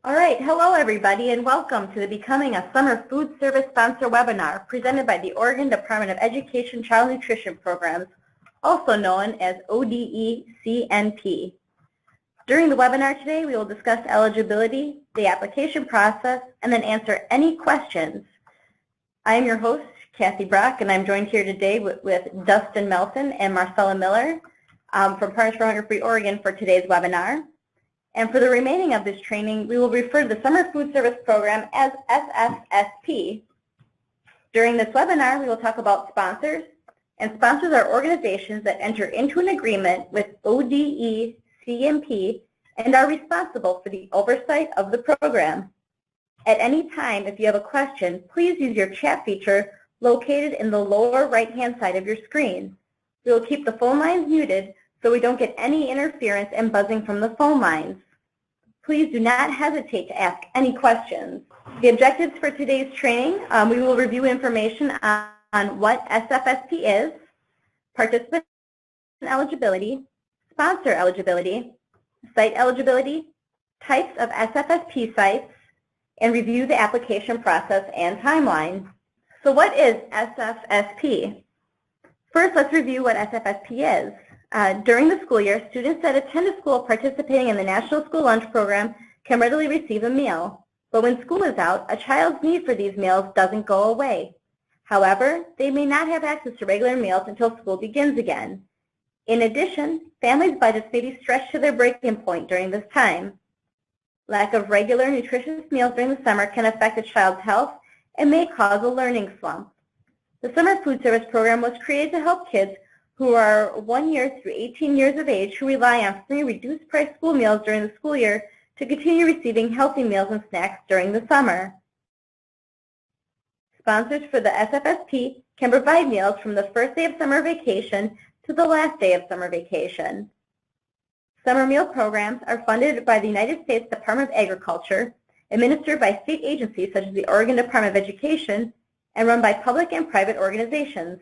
All right, hello everybody and welcome to the Becoming a Summer Food Service Sponsor webinar presented by the Oregon Department of Education Child Nutrition Programs, also known as ODE CNP. During the webinar today, we will discuss eligibility, the application process, and then answer any questions. I am your host, Kathy Brock, and I'm joined here today with Dustin Melton and Marcella Miller from Partners for Hunger Free Oregon for today's webinar. And for the remaining of this training, we will refer to the Summer Food Service Program as SFSP. During this webinar, we will talk about sponsors, and sponsors are organizations that enter into an agreement with ODE CNP and are responsible for the oversight of the program. At any time, if you have a question, please use your chat feature located in the lower right-hand side of your screen. We will keep the phone lines muted so we don't get any interference and buzzing from the phone lines. Please do not hesitate to ask any questions. The objectives for today's training, we will review information on what SFSP is, participant eligibility, sponsor eligibility, site eligibility, types of SFSP sites, and review the application process and timeline. So what is SFSP? First, let's review what SFSP is. During the school year, students that attend a school participating in the National School Lunch Program can readily receive a meal. But when school is out, a child's need for these meals doesn't go away. However, they may not have access to regular meals until school begins again. In addition, families' budgets may be stretched to their breaking point during this time. Lack of regular nutritious meals during the summer can affect a child's health and may cause a learning slump. The Summer Food Service Program was created to help kids who are 1 year through 18 years of age who rely on free reduced price school meals during the school year to continue receiving healthy meals and snacks during the summer. Sponsors for the SFSP can provide meals from the first day of summer vacation to the last day of summer vacation. Summer meal programs are funded by the United States Department of Agriculture, administered by state agencies such as the Oregon Department of Education, and run by public and private organizations.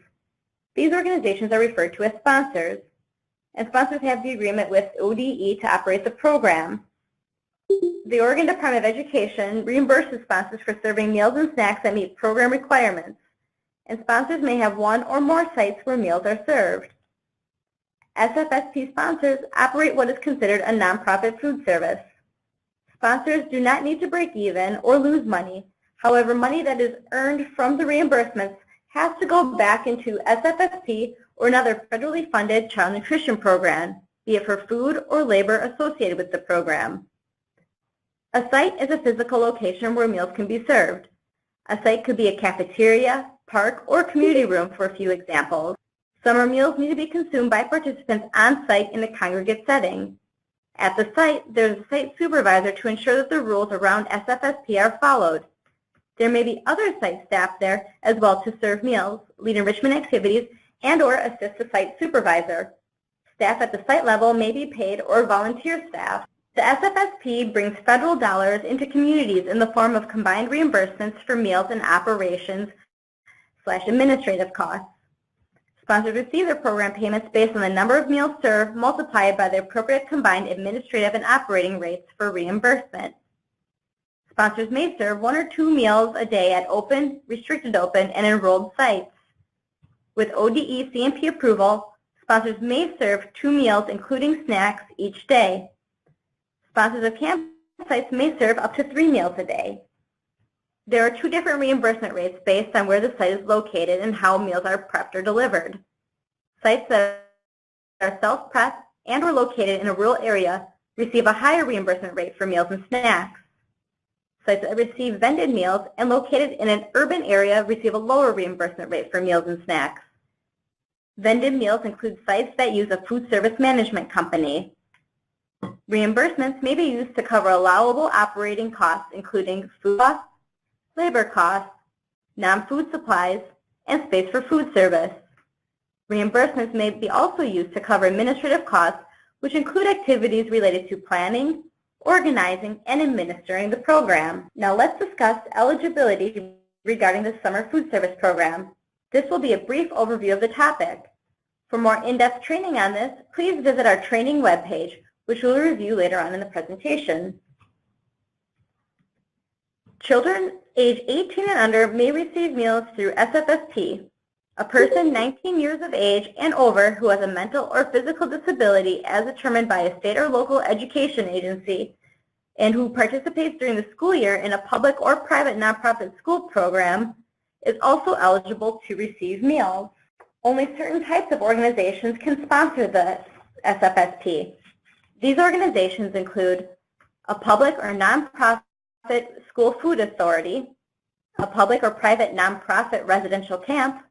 These organizations are referred to as sponsors, and sponsors have the agreement with ODE to operate the program. The Oregon Department of Education reimburses sponsors for serving meals and snacks that meet program requirements, and sponsors may have one or more sites where meals are served. SFSP sponsors operate what is considered a nonprofit food service. Sponsors do not need to break even or lose money. However, money that is earned from the reimbursements has to go back into SFSP or another federally funded child nutrition program, be it for food or labor associated with the program. A site is a physical location where meals can be served. A site could be a cafeteria, park, or community room for a few examples. Summer meals need to be consumed by participants on site in a congregate setting. At the site, there is a site supervisor to ensure that the rules around SFSP are followed. There may be other site staff there as well to serve meals, lead enrichment activities, and or assist the site supervisor. Staff at the site level may be paid or volunteer staff. The SFSP brings federal dollars into communities in the form of combined reimbursements for meals and operations/administrative costs. Sponsors receive their program payments based on the number of meals served multiplied by the appropriate combined administrative and operating rates for reimbursement. Sponsors may serve 1 or 2 meals a day at open, restricted open, and enrolled sites. With ODE CNP approval, sponsors may serve 2 meals including snacks each day. Sponsors of campsites may serve up to 3 meals a day. There are 2 different reimbursement rates based on where the site is located and how meals are prepped or delivered. Sites that are self-prepped and or located in a rural area receive a higher reimbursement rate for meals and snacks. Sites that receive vended meals and located in an urban area receive a lower reimbursement rate for meals and snacks. Vended meals include sites that use a food service management company. Reimbursements may be used to cover allowable operating costs including food costs, labor costs, non-food supplies, and space for food service. Reimbursements may be also used to cover administrative costs, which include activities related to planning, organizing, and administering the program. Now let's discuss eligibility regarding the Summer Food Service Program. This will be a brief overview of the topic. For more in-depth training on this, please visit our training webpage, which we'll review later on in the presentation. Children age 18 and under may receive meals through SFSP. A person 19 years of age and over who has a mental or physical disability as determined by a state or local education agency and who participates during the school year in a public or private nonprofit school program is also eligible to receive meals. Only certain types of organizations can sponsor the SFSP. These organizations include a public or nonprofit school food authority, a public or private nonprofit residential camp,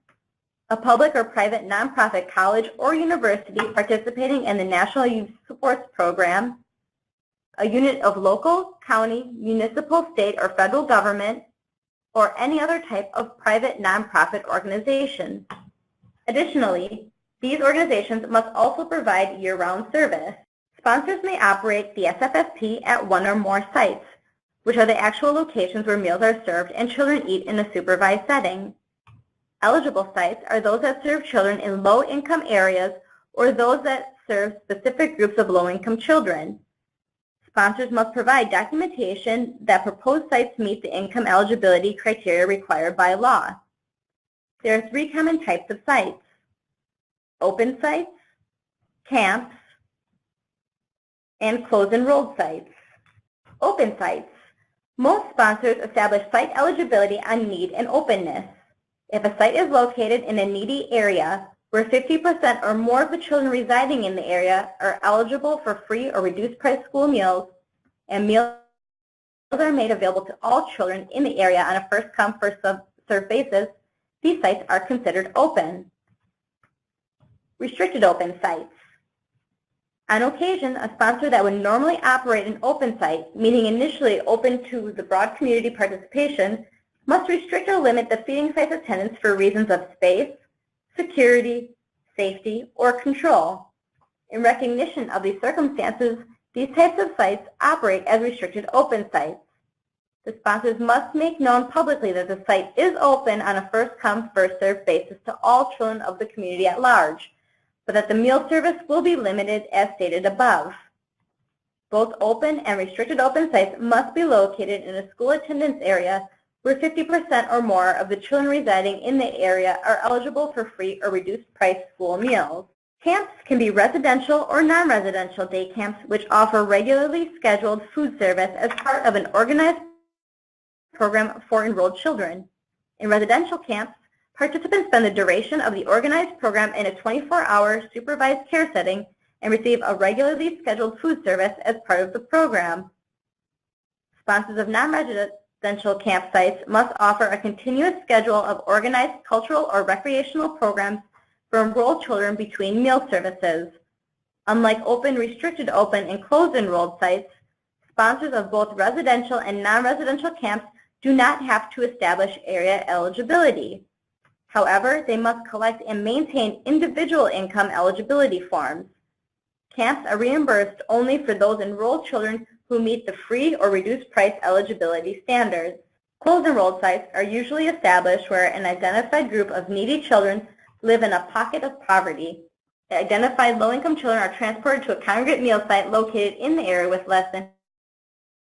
a public or private nonprofit college or university participating in the National Youth Sports Program, a unit of local, county, municipal, state, or federal government, or any other type of private nonprofit organization. Additionally, these organizations must also provide year-round service. Sponsors may operate the SFSP at one or more sites, which are the actual locations where meals are served and children eat in a supervised setting. Eligible sites are those that serve children in low-income areas or those that serve specific groups of low-income children. Sponsors must provide documentation that proposed sites meet the income eligibility criteria required by law. There are three common types of sites: open sites, camps, and closed-enrolled sites. Open sites. Most sponsors establish site eligibility on need and openness. If a site is located in a needy area where 50% or more of the children residing in the area are eligible for free or reduced price school meals, and meals are made available to all children in the area on a first-come, first-served basis, these sites are considered open. Restricted open sites. On occasion, a sponsor that would normally operate an open site, meaning initially open to the broad community participation, must restrict or limit the feeding site's attendance for reasons of space, security, safety, or control. In recognition of these circumstances, these types of sites operate as restricted open sites. The sponsors must make known publicly that the site is open on a first-come, first-served basis to all children of the community at large, but that the meal service will be limited as stated above. Both open and restricted open sites must be located in a school attendance area where 50% or more of the children residing in the area are eligible for free or reduced price school meals. Camps can be residential or non-residential day camps which offer regularly scheduled food service as part of an organized program for enrolled children. In residential camps, participants spend the duration of the organized program in a 24-hour supervised care setting and receive a regularly scheduled food service as part of the program. Sponsors of non-residential campsites must offer a continuous schedule of organized cultural or recreational programs for enrolled children between meal services. Unlike open, restricted open, and closed enrolled sites, sponsors of both residential and non-residential camps do not have to establish area eligibility. However, they must collect and maintain individual income eligibility forms. Camps are reimbursed only for those enrolled children who meet the free or reduced price eligibility standards. Closed enrolled sites are usually established where an identified group of needy children live in a pocket of poverty. Identified low-income children are transported to a congregate meal site located in the area with less than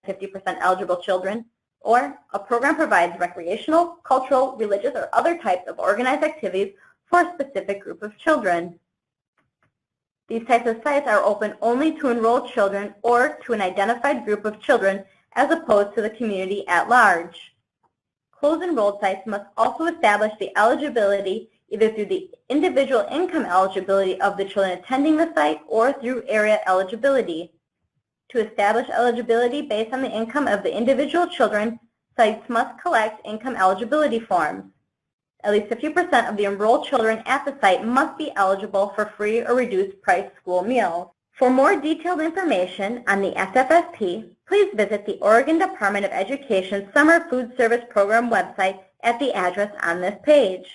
50% eligible children, or a program provides recreational, cultural, religious, or other types of organized activities for a specific group of children. These types of sites are open only to enrolled children or to an identified group of children as opposed to the community at large. Closed enrolled sites must also establish the eligibility either through the individual income eligibility of the children attending the site or through area eligibility. To establish eligibility based on the income of the individual children, sites must collect income eligibility forms. At least 50% of the enrolled children at the site must be eligible for free or reduced price school meals. For more detailed information on the SFSP, please visit the Oregon Department of Education Summer Food Service Program website at the address on this page.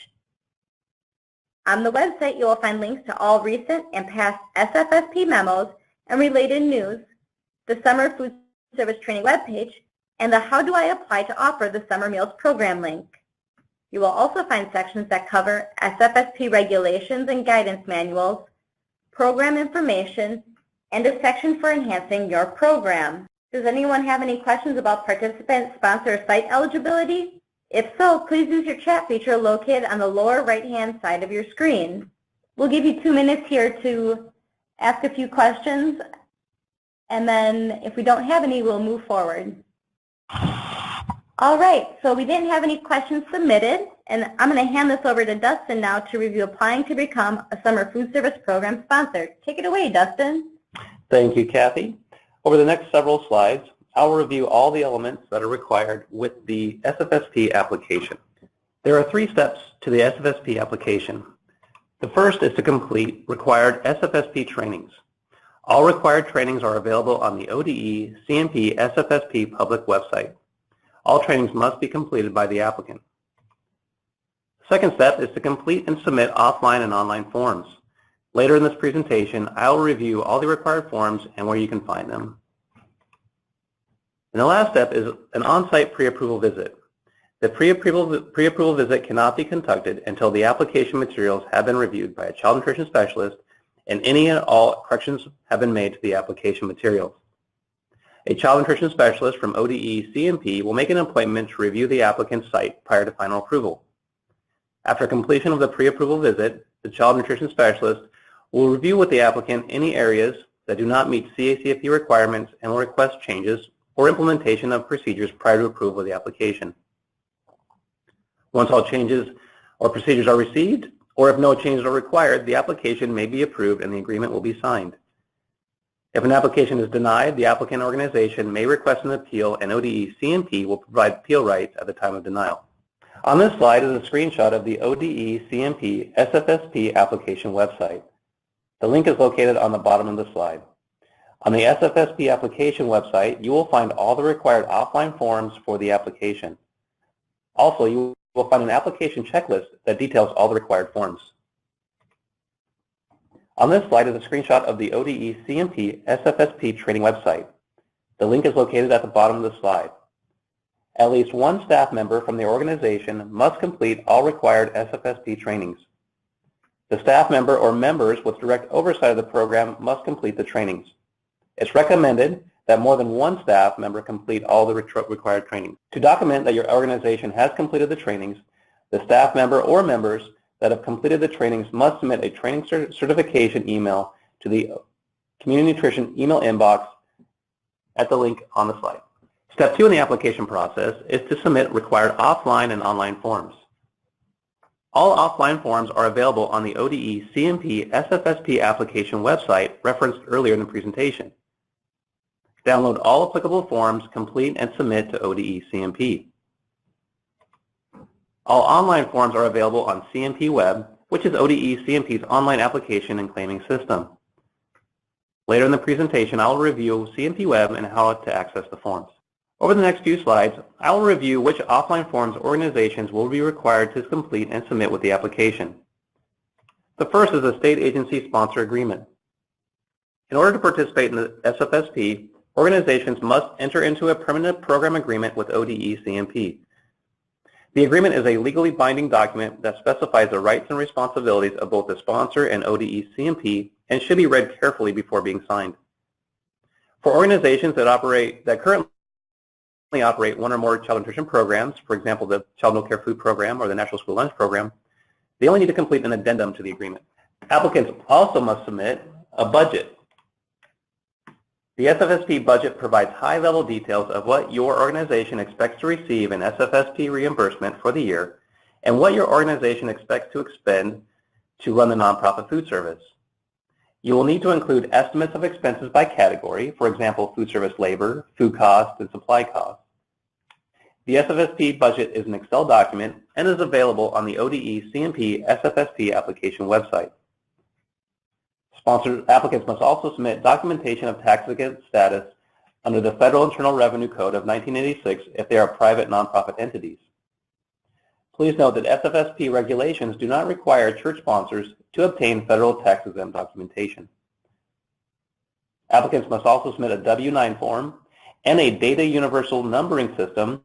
On the website, you will find links to all recent and past SFSP memos and related news, the Summer Food Service Training webpage, and the How Do I Apply to Offer the Summer Meals Program link. You will also find sections that cover SFSP regulations and guidance manuals, program information, and a section for enhancing your program. Does anyone have any questions about participant, sponsor, site eligibility? If so, please use your chat feature located on the lower right-hand side of your screen. We'll give you 2 minutes here to ask a few questions, and then if we don't have any, we'll move forward. All right, so we didn't have any questions submitted, and I'm going to hand this over to Dustin now to review applying to become a summer food service program sponsor. Take it away, Dustin. Thank you, Kathy. Over the next several slides, I'll review all the elements that are required with the SFSP application. There are 3 steps to the SFSP application. The first is to complete required SFSP trainings. All required trainings are available on the ODE CMP SFSP public website. All trainings must be completed by the applicant. The second step is to complete and submit offline and online forms. Later in this presentation, I'll review all the required forms and where you can find them. And the last step is an on-site pre-approval visit. The pre-approval visit cannot be conducted until the application materials have been reviewed by a child nutrition specialist and any and all corrections have been made to the application materials. A child nutrition specialist from ODE CMP will make an appointment to review the applicant's site prior to final approval. After completion of the pre-approval visit, the child nutrition specialist will review with the applicant any areas that do not meet CACFP requirements and will request changes or implementation of procedures prior to approval of the application. Once all changes or procedures are received, or if no changes are required, the application may be approved and the agreement will be signed. If an application is denied, the applicant organization may request an appeal and ODE CMP will provide appeal rights at the time of denial. On this slide is a screenshot of the ODE CMP SFSP application website. The link is located on the bottom of the slide. On the SFSP application website, you will find all the required offline forms for the application. Also, you will find an application checklist that details all the required forms. On this slide is a screenshot of the ODE CMP SFSP training website. The link is located at the bottom of the slide. At least one staff member from the organization must complete all required SFSP trainings. The staff member or members with direct oversight of the program must complete the trainings. It's recommended that more than one staff member complete all the required trainings. To document that your organization has completed the trainings, the staff member or members that have completed the trainings must submit a training certification email to the Community Nutrition email inbox at the link on the slide. Step 2 in the application process is to submit required offline and online forms. All offline forms are available on the ODE CMP SFSP application website referenced earlier in the presentation. Download all applicable forms, complete, and submit to ODE CMP. All online forms are available on CMP Web, which is ODE CMP's online application and claiming system. Later in the presentation, I will review CMP Web and how to access the forms. Over the next few slides, I will review which offline forms organizations will be required to complete and submit with the application. The first is a state agency sponsor agreement. In order to participate in the SFSP, organizations must enter into a permanent program agreement with ODE CMP. The agreement is a legally binding document that specifies the rights and responsibilities of both the sponsor and ODE CMP and should be read carefully before being signed. For organizations that currently operate one or more child nutrition programs, for example, the Child No Care Food Program or the National School Lunch Program, they only need to complete an addendum to the agreement. Applicants also must submit a budget. The SFSP budget provides high-level details of what your organization expects to receive in SFSP reimbursement for the year and what your organization expects to expend to run the nonprofit food service. You will need to include estimates of expenses by category, for example, food service labor, food costs, and supply costs. The SFSP budget is an Excel document and is available on the ODE CMP SFSP application website. Sponsored applicants must also submit documentation of tax exempt status under the Federal Internal Revenue Code of 1986 if they are private nonprofit entities. Please note that SFSP regulations do not require church sponsors to obtain federal tax exempt documentation. Applicants must also submit a W-9 form and a Data Universal Numbering System,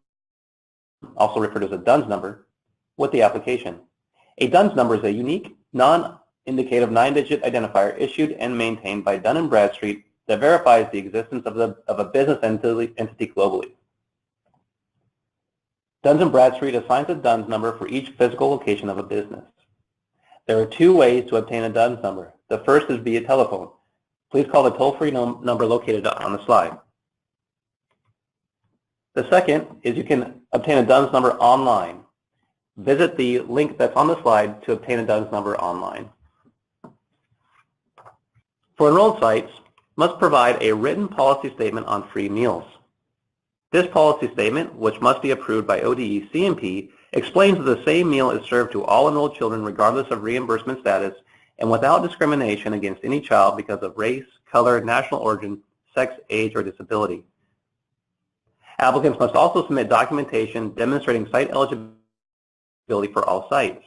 also referred to as a DUNS number, with the application. A DUNS number is a unique, non-indicative 9-digit identifier issued and maintained by Dun & Bradstreet that verifies the existence of a business entity globally. Duns & Bradstreet assigns a DUNS number for each physical location of a business. There are two ways to obtain a DUNS number. The first is via telephone. Please call the toll-free number located on the slide. The second is you can obtain a DUNS number online. Visit the link that's on the slide to obtain a DUNS number online. For enrolled sites, must provide a written policy statement on free meals. This policy statement, which must be approved by ODE CMP, explains that the same meal is served to all enrolled children regardless of reimbursement status and without discrimination against any child because of race, color, national origin, sex, age, or disability. Applicants must also submit documentation demonstrating site eligibility for all sites.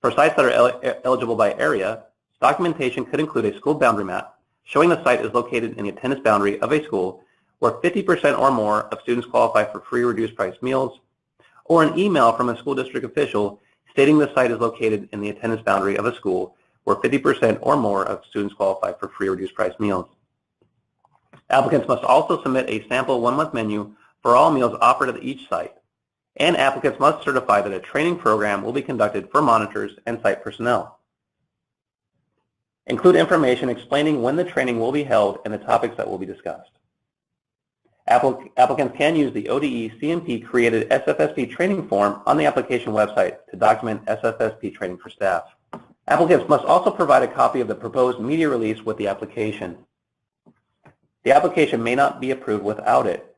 For sites that are eligible by area, documentation could include a school boundary map showing the site is located in the attendance boundary of a school where 50% or more of students qualify for free reduced price meals, or an email from a school district official stating the site is located in the attendance boundary of a school where 50% or more of students qualify for free reduced price meals. Applicants must also submit a sample 1-month menu for all meals offered at each site, and applicants must certify that a training program will be conducted for monitors and site personnel. Include information explaining when the training will be held and the topics that will be discussed. Applicants can use the ODE CMP created SFSP training form on the application website to document SFSP training for staff. Applicants must also provide a copy of the proposed media release with the application. The application may not be approved without it.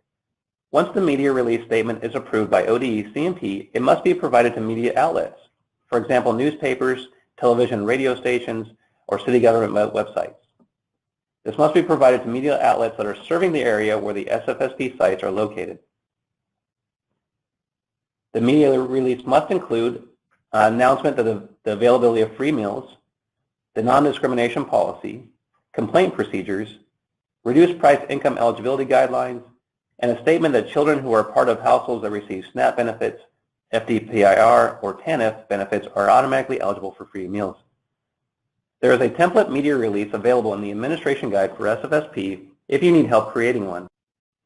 Once the media release statement is approved by ODE CMP, it must be provided to media outlets, for example, newspapers, television, radio stations, or city government websites. This must be provided to media outlets that are serving the area where the SFSP sites are located. The media release must include an announcement of the availability of free meals, the non-discrimination policy, complaint procedures, reduced price income eligibility guidelines, and a statement that children who are part of households that receive SNAP benefits, FDPIR, or TANF benefits are automatically eligible for free meals. There is a template media release available in the Administration Guide for SFSP if you need help creating one.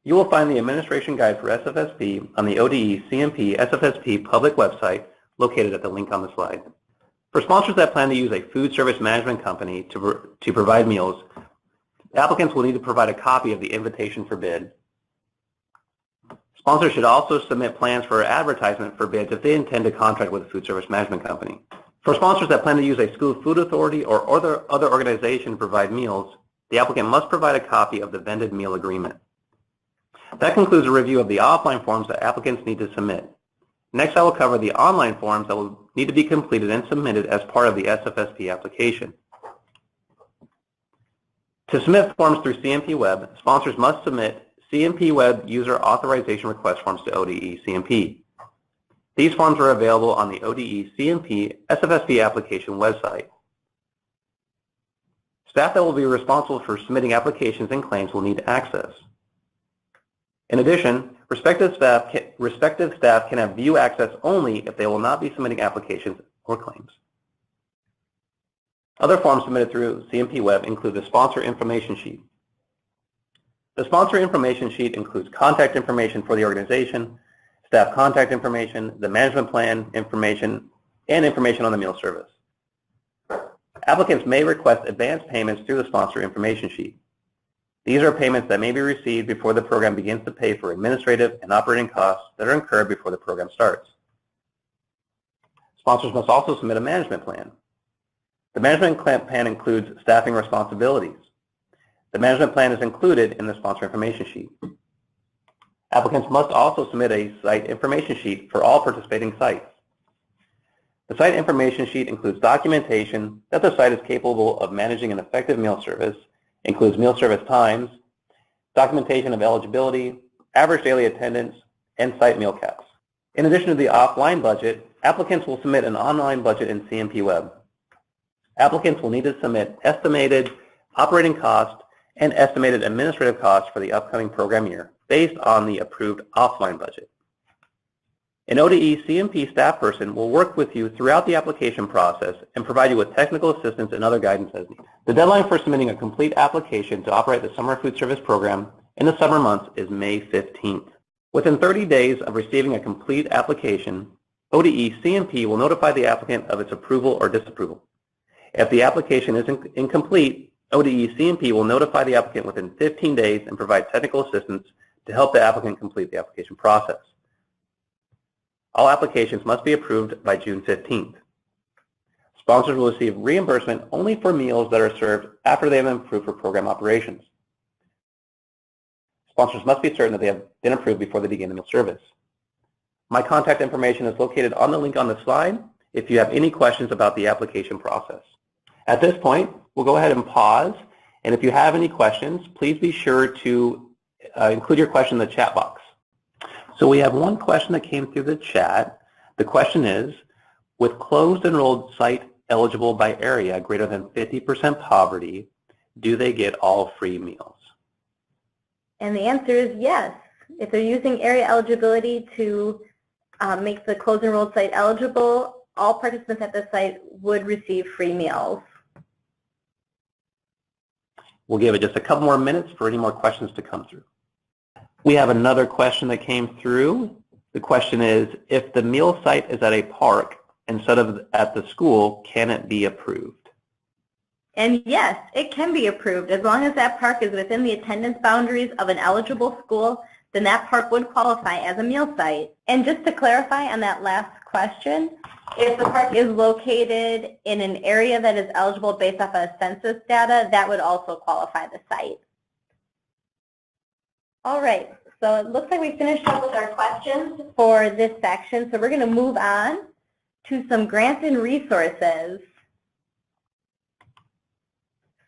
You will find the Administration Guide for SFSP on the ODE CMP SFSP public website located at the link on the slide. For sponsors that plan to use a food service management company to provide meals, applicants will need to provide a copy of the invitation for bid. Sponsors should also submit plans for advertisement for bids if they intend to contract with a food service management company. For sponsors that plan to use a school food authority or other organization to provide meals, the applicant must provide a copy of the vended meal agreement. That concludes a review of the offline forms that applicants need to submit. Next, I will cover the online forms that will need to be completed and submitted as part of the SFSP application. To submit forms through CMP Web, sponsors must submit CMP Web user authorization request forms to ODE CMP. These forms are available on the ODE CMP SFSP application website. Staff that will be responsible for submitting applications and claims will need access. In addition, respective staff can have view access only if they will not be submitting applications or claims. Other forms submitted through CMP Web include the sponsor information sheet. The sponsor information sheet includes contact information for the organization, staff contact information, the management plan information, and information on the meal service. Applicants may request advance payments through the sponsor information sheet. These are payments that may be received before the program begins to pay for administrative and operating costs that are incurred before the program starts. Sponsors must also submit a management plan. The management plan includes staffing responsibilities. The management plan is included in the sponsor information sheet. Applicants must also submit a site information sheet for all participating sites. The site information sheet includes documentation that the site is capable of managing an effective meal service, includes meal service times, documentation of eligibility, average daily attendance, and site meal caps. In addition to the offline budget, applicants will submit an online budget in CMP Web. Applicants will need to submit estimated operating cost and estimated administrative costs for the upcoming program year based on the approved offline budget. An ODE CMP staff person will work with you throughout the application process and provide you with technical assistance and other guidance as needed. The deadline for submitting a complete application to operate the Summer Food Service Program in the summer months is May 15th. Within 30 days of receiving a complete application, ODE CMP will notify the applicant of its approval or disapproval. If the application is incomplete, ODE CMP will notify the applicant within 15 days and provide technical assistance to help the applicant complete the application process. All applications must be approved by June 15th. Sponsors will receive reimbursement only for meals that are served after they have been approved for program operations. Sponsors must be certain that they have been approved before they begin the meal service. My contact information is located on the link on the slide if you have any questions about the application process. At this point, we'll go ahead and pause, and if you have any questions, please be sure to include your question in the chat box. So we have one question that came through the chat. The question is, with closed enrolled site eligible by area greater than 50% poverty, do they get all free meals? And the answer is yes. If they're using area eligibility to make the closed enrolled site eligible, all participants at the site would receive free meals. We'll give it just a couple more minutes for any more questions to come through. We have another question that came through. The question is, if the meal site is at a park instead of at the school, can it be approved? And yes, it can be approved as long as that park is within the attendance boundaries of an eligible school, then that park would qualify as a meal site. And just to clarify on that last question, if the park is located in an area that is eligible based off of census data, that would also qualify the site. All right, so it looks like we finished up with our questions for this section, so we're going to move on to some grants and resources.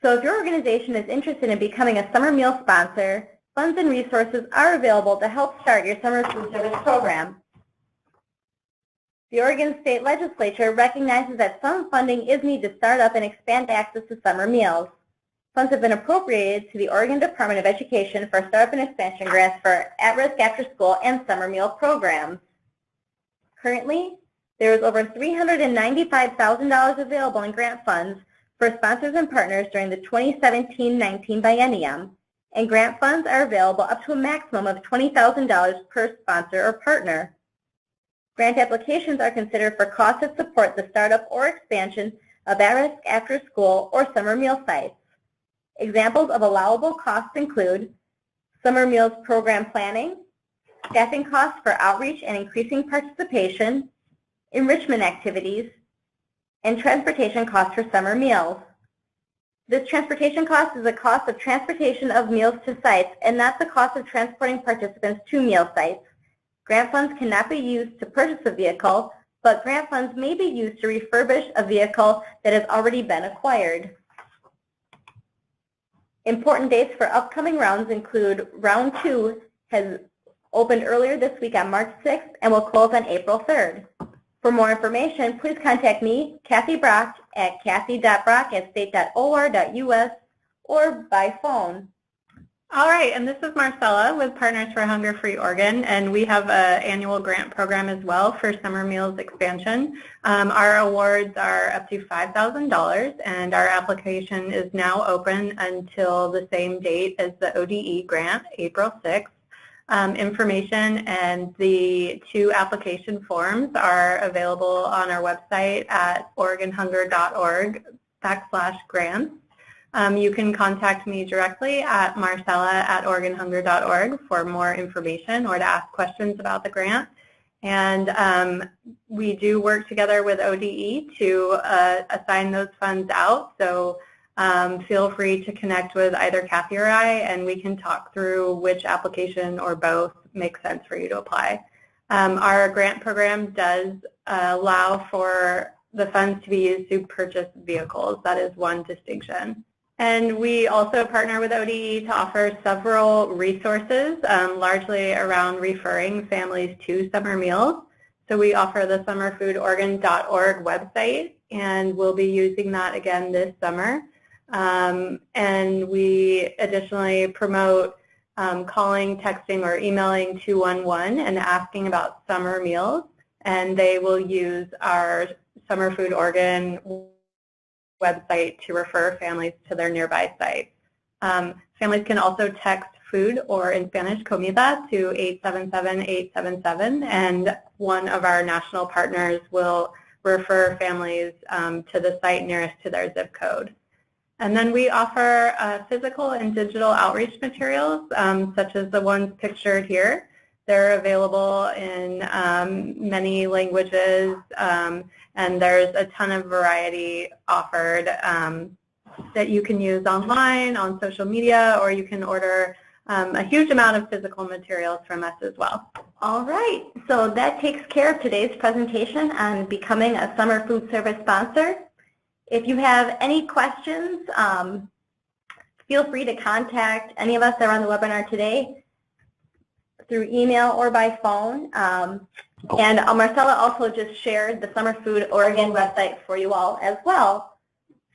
So if your organization is interested in becoming a summer meal sponsor, funds and resources are available to help start your summer food service program. The Oregon State Legislature recognizes that some funding is needed to start up and expand access to summer meals. Funds have been appropriated to the Oregon Department of Education for startup and expansion grants for at-risk after-school and summer meal programs. Currently, there is over $395,000 available in grant funds for sponsors and partners during the 2017-19 biennium, and grant funds are available up to a maximum of $20,000 per sponsor or partner. Grant applications are considered for costs that support the startup or expansion of at-risk after-school or summer meal sites. Examples of allowable costs include summer meals program planning, staffing costs for outreach and increasing participation, enrichment activities, and transportation costs for summer meals. This transportation cost is the cost of transportation of meals to sites and not the cost of transporting participants to meal sites. Grant funds cannot be used to purchase a vehicle, but grant funds may be used to refurbish a vehicle that has already been acquired. Important dates for upcoming rounds include Round 2 has opened earlier this week on March 6th and will close on April 3rd. For more information, please contact me, Kathy Brock, at kathy.brock@state.or.us or by phone. All right, and this is Marcella with Partners for Hunger-Free Oregon, and we have an annual grant program as well for summer meals expansion. Our awards are up to $5,000, and our application is now open until the same date as the ODE grant, April 6th. Information and the 2 application forms are available on our website at oregonhunger.org/grants. You can contact me directly at marcella@oregonhunger.org for more information or to ask questions about the grant. And we do work together with ODE to assign those funds out. So feel free to connect with either Kathy or I, and we can talk through which application or both makes sense for you to apply. Our grant program does allow for the funds to be used to purchase vehicles. That is one distinction. And we also partner with ODE to offer several resources, largely around referring families to summer meals. So we offer the summerfoodoregon.org website, and we'll be using that again this summer. And we additionally promote calling, texting, or emailing 211 and asking about summer meals. and they will use our Summer Food Oregon website to refer families to their nearby site. Families can also text food, or in Spanish, comida, to 877-877, and one of our national partners will refer families to the site nearest to their zip code. And then we offer physical and digital outreach materials, such as the ones pictured here. They're available in many languages, and there's a ton of variety offered that you can use online, on social media, or you can order a huge amount of physical materials from us as well. All right, so that takes care of today's presentation on becoming a summer food service sponsor. If you have any questions, feel free to contact any of us that are on the webinar today through email or by phone. And Marcella also just shared the Summer Food Oregon website for you all as well.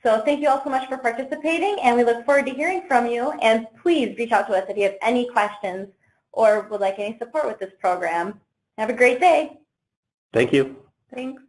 So thank you all so much for participating, and we look forward to hearing from you. And please reach out to us if you have any questions or would like any support with this program. Have a great day. Thank you. Thanks.